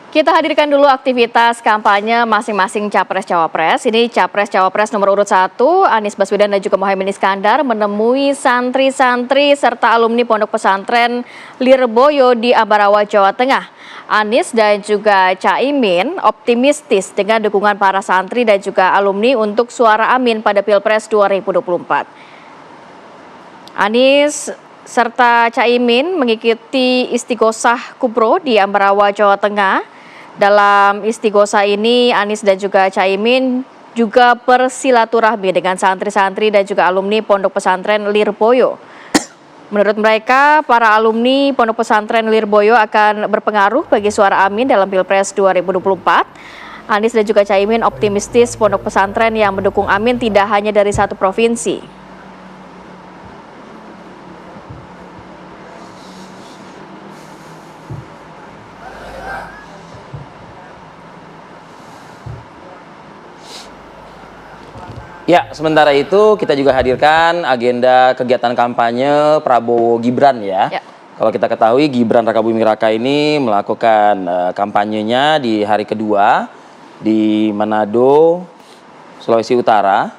Kita hadirkan dulu aktivitas kampanye masing-masing Capres-Cawapres. Ini Capres-Cawapres nomor urut 1, Anies Baswedan dan juga Mohaimin Iskandar menemui santri-santri serta alumni Pondok Pesantren Lirboyo di Ambarawa, Jawa Tengah. Anies dan juga Caimin optimistis dengan dukungan para santri dan juga alumni untuk suara amin pada Pilpres 2024. Anies serta Caimin mengikuti Istighosah Kubro di Ambarawa, Jawa Tengah. Dalam istighosah ini, Anies dan juga Caimin juga bersilaturahmi dengan santri-santri dan juga alumni Pondok Pesantren Lirboyo. Menurut mereka, para alumni Pondok Pesantren Lirboyo akan berpengaruh bagi suara amin dalam Pilpres 2024. Anies dan juga Caimin optimistis Pondok Pesantren yang mendukung amin tidak hanya dari satu provinsi. Ya, sementara itu kita juga hadirkan agenda kegiatan kampanye Prabowo Gibran ya. Kalau kita ketahui Gibran Rakabuming Raka ini melakukan kampanyenya di hari kedua di Manado, Sulawesi Utara.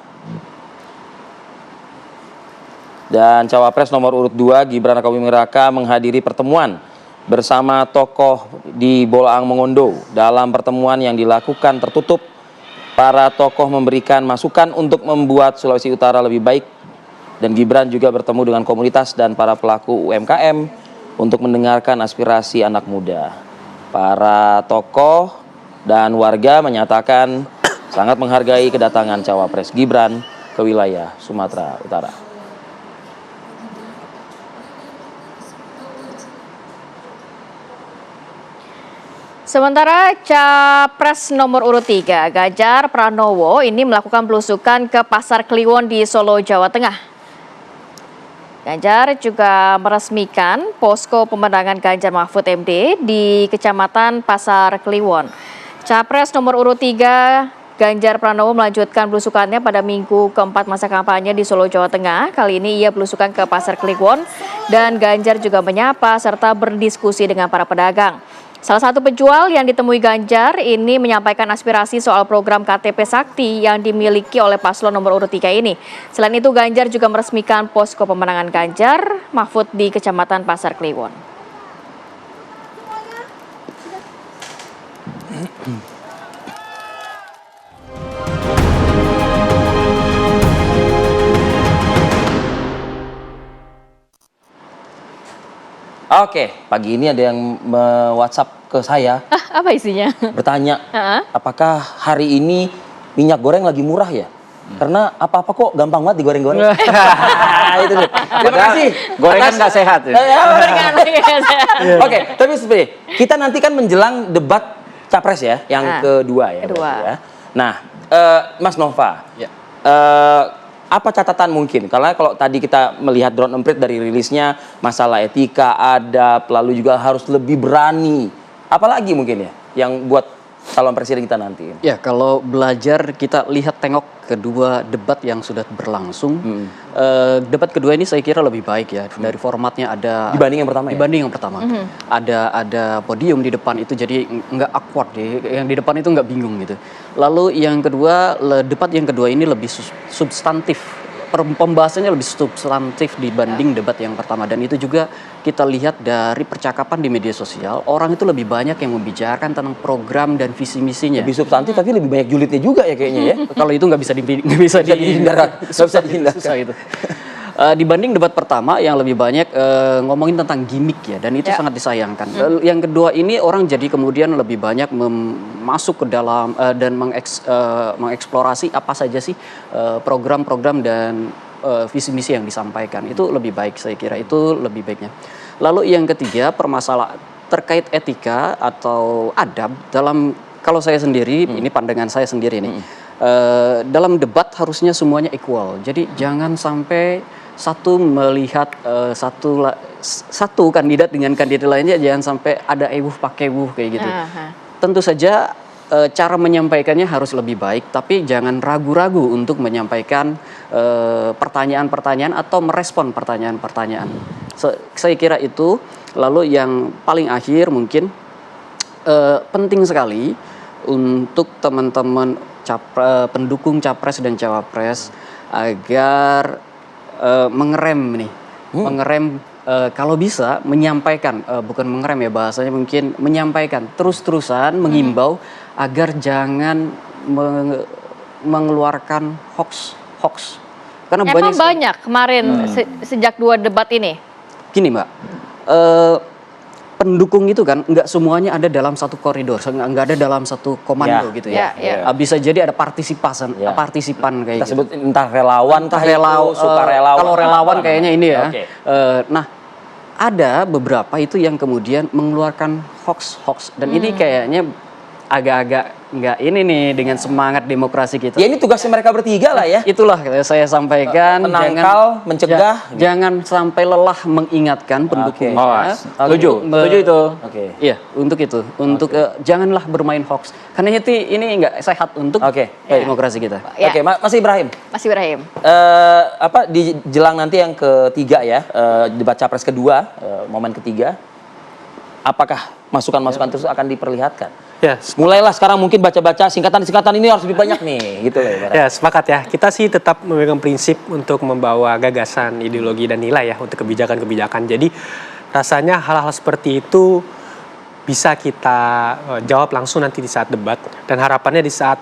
Dan Cawapres nomor urut 2 Gibran Rakabuming Raka menghadiri pertemuan bersama tokoh di Bolaang Mongondo. Dalam pertemuan yang dilakukan tertutup, para tokoh memberikan masukan untuk membuat Sulawesi Utara lebih baik, dan Gibran juga bertemu dengan komunitas dan para pelaku UMKM untuk mendengarkan aspirasi anak muda. Para tokoh dan warga menyatakan sangat menghargai kedatangan Cawapres Gibran ke wilayah Sumatera Utara. Sementara Capres nomor urut 3, Ganjar Pranowo ini melakukan belusukan ke Pasar Kliwon di Solo, Jawa Tengah. Ganjar juga meresmikan posko pemenangan Ganjar Mahfud MD di Kecamatan Pasar Kliwon. Capres nomor urut 3, Ganjar Pranowo melanjutkan belusukannya pada minggu keempat masa kampanye di Solo, Jawa Tengah. Kali ini ia belusukan ke Pasar Kliwon dan Ganjar juga menyapa serta berdiskusi dengan para pedagang. Salah satu penjual yang ditemui Ganjar ini menyampaikan aspirasi soal program KTP Sakti yang dimiliki oleh paslon nomor urut 3 ini. Selain itu, Ganjar juga meresmikan posko pemenangan Ganjar Mahfud di Kecamatan Pasar Kliwon. Oke, pagi ini ada yang WhatsApp ke saya. Apa isinya? Bertanya, apakah hari ini minyak goreng lagi murah ya? Karena apa-apa kok gampang banget digoreng-goreng. Itu nih. Terima kasih. Gorengan nggak sehat ya? Oke, tapi sebenarnya kita nanti kan menjelang debat Capres ya, yang kedua ya. Ya. Nah, Mas Nova, apa catatan mungkin? Karena kalau tadi kita melihat drone emprit dari rilisnya, masalah etika, adab, lalu juga harus lebih berani. Apalagi mungkin ya yang buat calon presiden kita nanti? Ya, kalau belajar kita lihat tengok kedua debat yang sudah berlangsung. Debat kedua ini saya kira lebih baik ya. Dari formatnya ada dibanding yang pertama. Dibanding yang pertama. Ada podium di depan itu jadi nggak awkward ya. Yang di depan itu nggak bingung gitu. Lalu yang kedua, debat yang kedua ini lebih substantif. Pembahasannya lebih substantif dibanding debat yang pertama, dan itu juga kita lihat dari percakapan di media sosial, orang itu lebih banyak yang membicarakan tentang program dan visi misinya. Lebih substantif tapi lebih banyak julidnya juga ya kayaknya ya. Kalau itu nggak bisa dihindar. Susah itu. Dibanding debat pertama yang lebih banyak ngomongin tentang gimmick ya, dan itu sangat disayangkan. Yang kedua ini orang jadi kemudian lebih banyak masuk ke dalam dan mengeksplorasi apa saja sih program-program dan visi misi yang disampaikan. Itu lebih baik, saya kira itu lebih baiknya. Lalu yang ketiga, permasalahan terkait etika atau adab dalam, kalau saya sendiri, ini pandangan saya sendiri nih. Dalam debat harusnya semuanya equal. Jadi jangan sampai satu melihat satu kandidat dengan kandidat lainnya, jangan sampai ada ewuh pakai wuh kayak gitu. Tentu saja cara menyampaikannya harus lebih baik, tapi jangan ragu-ragu untuk menyampaikan pertanyaan-pertanyaan atau merespon pertanyaan-pertanyaan. Saya kira itu. Lalu yang paling akhir mungkin penting sekali untuk teman-teman pendukung capres dan cawapres agar mengerem nih, mengerem kalau bisa menyampaikan, bukan mengerem ya bahasanya, mungkin menyampaikan terus-terusan mengimbau agar jangan mengeluarkan hoax. Karena Emang banyak kemarin sejak 2 debat ini. Gini Mbak, pendukung itu kan nggak semuanya ada dalam satu koridor, nggak ada dalam satu komando gitu ya. Bisa jadi ada partisipan kayak Kita gitu. sebut entah relawan, entah sukarelawan. Kalau relawan kayaknya ini ya. Nah, ada beberapa itu yang kemudian mengeluarkan hoax dan ini kayaknya agak-agak nggak ini nih dengan semangat demokrasi kita. Ya ini tugasnya mereka bertiga lah ya. Itulah saya sampaikan, menangkal, mencegah. jangan sampai lelah mengingatkan pendukungnya. Setuju itu. Oke. Iya, untuk itu, untuk janganlah bermain hoax. Karena ini nggak sehat untuk demokrasi kita. Ya. Oke, Mas Ibrahim. Mas Ibrahim. Di jelang nanti yang ketiga ya, debat capres kedua, momen ketiga, apakah masukan-masukan terus akan diperlihatkan? Ya, mulailah sekarang mungkin baca-baca singkatan-singkatan ini harus lebih banyak nih, gitu loh. ya sepakat ya. Kita sih tetap memegang prinsip untuk membawa gagasan, ideologi dan nilai ya untuk kebijakan-kebijakan. Jadi rasanya hal-hal seperti itu bisa kita jawab langsung nanti di saat debat, dan harapannya di saat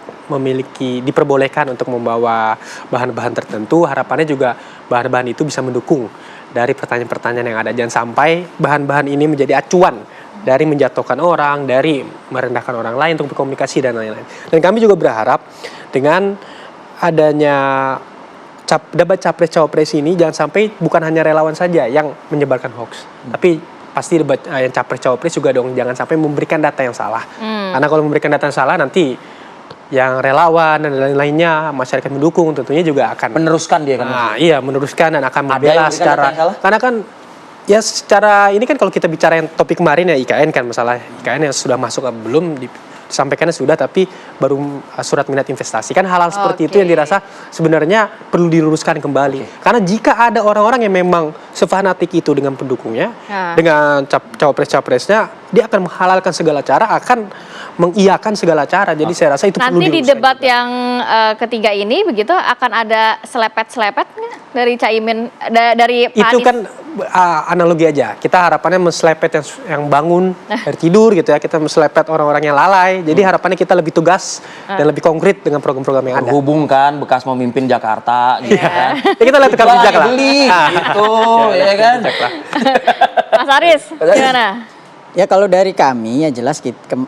diperbolehkan untuk membawa bahan-bahan tertentu, harapannya juga bahan-bahan itu bisa mendukung dari pertanyaan-pertanyaan yang ada. Jangan sampai bahan-bahan ini menjadi acuan dari menjatuhkan orang, dari merendahkan orang lain untuk berkomunikasi dan lain-lain. Dan kami juga berharap dengan adanya debat capres-cawapres ini jangan sampai bukan hanya relawan saja yang menyebarkan hoax, tapi pasti debat yang capres-cawapres juga dong jangan sampai memberikan data yang salah. Karena kalau memberikan data yang salah nanti yang relawan dan lain-lainnya masyarakat mendukung tentunya juga akan meneruskan dia kan. Iya, meneruskan dan akan membela secara, karena kan ya secara ini kan kalau kita bicara yang topik kemarin ya IKN kan, masalah IKN yang sudah masuk belum disampaikannya sudah, tapi baru surat minat investasi kan, hal-hal seperti itu yang dirasa sebenarnya perlu diluruskan kembali. Karena jika ada orang-orang yang memang sefanatik itu dengan pendukungnya, dengan cawapres-capresnya, dia akan menghalalkan segala cara, akan mengiyakan segala cara. Jadi saya rasa itu perlu diluruskan. Nanti di debat yang ketiga ini begitu akan ada selepet-selepet dari Caimin, dari Pak Itu Anies. kan analogi aja. Kita harapannya menselepet yang bangun dari tidur gitu ya. Kita menselepet orang-orang yang lalai. Jadi harapannya kita lebih tugas dan lebih konkret dengan program-program yang ada. Menghubungkan bekas memimpin Jakarta gitu kan. Ya, kita lihat rekam jejak lah. Beli gitu ya kan. Mas Aris, gimana? Ya kalau dari kami ya jelas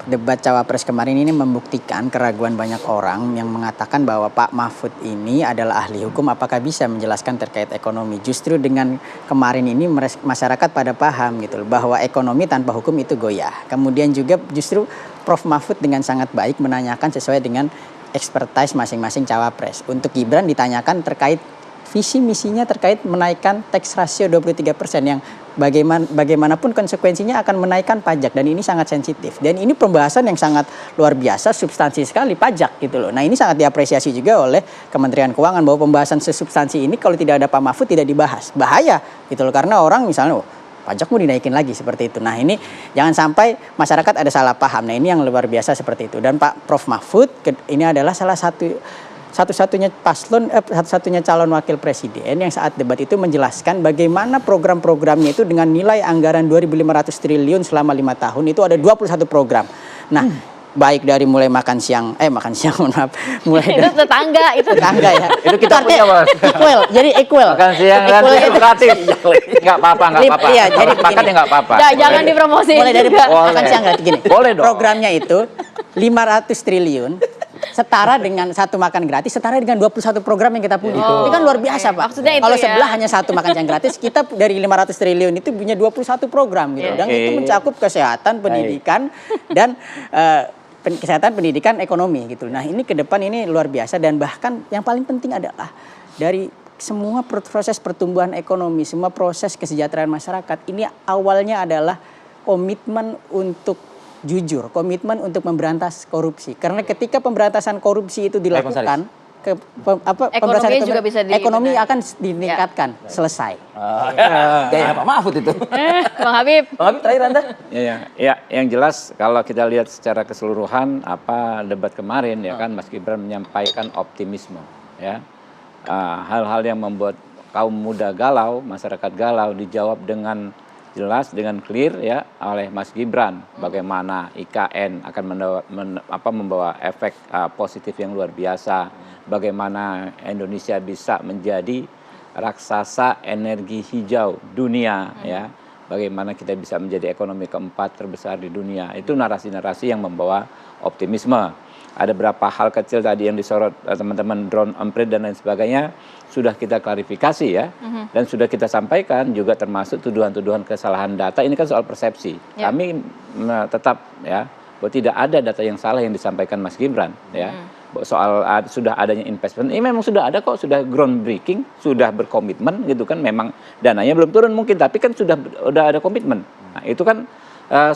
debat cawapres kemarin ini membuktikan keraguan banyak orang yang mengatakan bahwa Pak Mahfud ini adalah ahli hukum, apakah bisa menjelaskan terkait ekonomi. Justru dengan kemarin ini masyarakat pada paham gitu loh, bahwa ekonomi tanpa hukum itu goyah. Kemudian juga justru Prof Mahfud dengan sangat baik menanyakan sesuai dengan expertise masing-masing cawapres. Untuk Gibran ditanyakan terkait visi misinya terkait menaikkan tax ratio 23% yang bagaimanapun konsekuensinya akan menaikkan pajak, dan ini sangat sensitif. Dan ini pembahasan yang sangat luar biasa, substansi sekali pajak gitu loh. Nah ini sangat diapresiasi juga oleh Kementerian Keuangan bahwa pembahasan sesubstansi ini kalau tidak ada Pak Mahfud tidak dibahas. Bahaya gitu loh, karena orang misalnya pajak mau dinaikin lagi seperti itu. Nah ini jangan sampai masyarakat ada salah paham. Nah ini yang luar biasa seperti itu. Dan Pak Prof Mahfud ini adalah satu-satunya satu-satunya calon wakil presiden yang saat debat itu menjelaskan bagaimana program-programnya itu dengan nilai anggaran 2.500 triliun selama 5 tahun itu ada 21 program. Nah, baik dari mulai makan siang mulai Itu tetangga ya. Itu kita punya, Mas. Equal, jadi equal. Makan siang kan gratis. Enggak apa-apa. Iya, jadi makan ya enggak apa-apa. jangan dipromosi. Mulai dari makan siang gratis gini. Boleh dong. Programnya itu 500 triliun setara dengan satu makan gratis, setara dengan 21 program yang kita punya. Ini kan luar biasa, Pak. Maksudnya itu kalau ya. sebelah hanya satu makan siang gratis, kita dari 500 triliun itu punya 21 program gitu. Dan itu mencakup kesehatan, pendidikan dan kesehatan, pendidikan, ekonomi gitu. Nah, ini ke depan ini luar biasa, dan bahkan yang paling penting adalah dari semua proses pertumbuhan ekonomi, semua proses kesejahteraan masyarakat ini awalnya adalah komitmen untuk jujur, komitmen untuk memberantas korupsi. Karena ketika pemberantasan korupsi itu dilakukan, pemberantasan juga bisa ekonomi dibenahi. akan ditingkatkan. Selesai. Gaya Pak Mahfud itu. Bang Habib. Bang Habib terakhir Anda. Ya, yang jelas kalau kita lihat secara keseluruhan apa debat kemarin ya kan Mas Gibran menyampaikan optimisme ya. Hal-hal yang membuat kaum muda galau, masyarakat galau dijawab dengan jelas, dengan clear ya oleh Mas Gibran. Bagaimana IKN akan membawa efek positif yang luar biasa. Bagaimana Indonesia bisa menjadi raksasa energi hijau dunia ya. Bagaimana kita bisa menjadi ekonomi keempat terbesar di dunia. Itu narasi-narasi yang membawa optimisme. Ada beberapa hal kecil tadi yang disorot teman-teman drone emprit dan lain sebagainya sudah kita klarifikasi ya. Dan sudah kita sampaikan juga termasuk tuduhan-tuduhan kesalahan data. Ini kan soal persepsi. Ya. Kami tetap ya bahwa tidak ada data yang salah yang disampaikan Mas Gibran ya. Soal sudah adanya investment, ini memang sudah ada kok, sudah groundbreaking, sudah berkomitmen gitu kan, memang dananya belum turun mungkin, tapi kan sudah ada komitmen. Nah, itu kan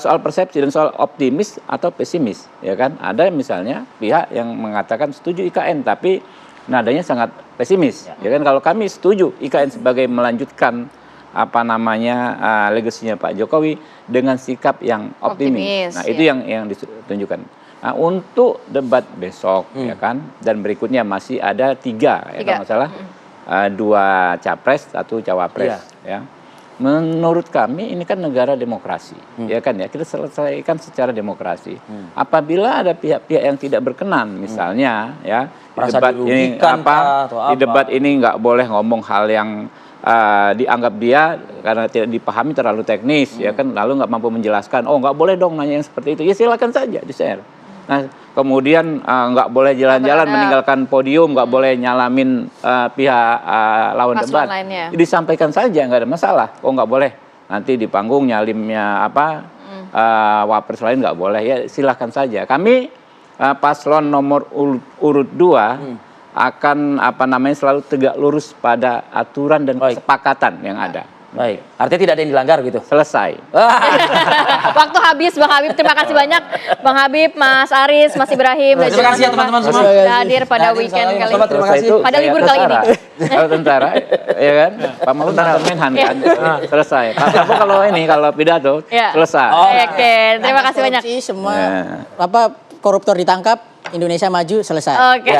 soal persepsi dan soal optimis atau pesimis, ya kan? Ada misalnya pihak yang mengatakan setuju IKN, tapi nadanya sangat pesimis, ya kan? Kalau kami setuju IKN sebagai melanjutkan legasinya Pak Jokowi dengan sikap yang optimis. Nah, itu yang ditunjukkan. Nah, untuk debat besok ya kan, dan berikutnya masih ada 3 ya kalau nggak salah, 2 capres, 1 cawapres ya. Menurut kami ini kan negara demokrasi ya kan ya, kita selesaikan secara demokrasi. Apabila ada pihak-pihak yang tidak berkenan misalnya ya di debat ini nggak boleh ngomong hal yang dianggap dia karena tidak dipahami terlalu teknis ya kan, lalu nggak mampu menjelaskan, oh nggak boleh dong nanya yang seperti itu, ya silakan saja di-share. Nah, kemudian nggak boleh jalan-jalan meninggalkan podium, nggak boleh nyalamin pihak lawan debat. Disampaikan saja, nggak ada masalah. Oh nggak boleh. Nanti di panggung nyalimnya wapres lain nggak boleh. Ya silahkan saja. Kami paslon nomor urut 2 akan selalu tegak lurus pada aturan dan kesepakatan yang ada. Baik, artinya tidak ada yang dilanggar gitu. Selesai. Waktu habis Bang Habib, terima kasih banyak Bang Habib, Mas Aris, Mas Ibrahim, dan Terima kasih ya teman-teman semua. sudah hadir pada weekend kali ini. Terima kasih. Pada libur kali ini. Kalau tentara, ya kan? Pak Mahfud tentara Menhan kan? Selesai. Kalau pidato, selesai. Oke, terima kasih banyak. Semua koruptor ditangkap, Indonesia maju, selesai. Oke.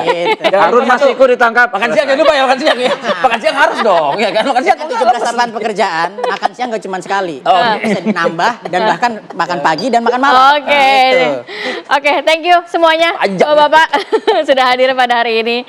Harun Masiku ditangkap. Makan siang jangan lupa ya, makan siang ya. Makan siang harus dong, ya kan? Makan siang 17 lapangan pekerjaan, makan siang nggak cuma sekali. Bisa dinambah dan bahkan makan pagi dan makan malam. Oke, thank you semuanya. Bapak-bapak sudah hadir pada hari ini.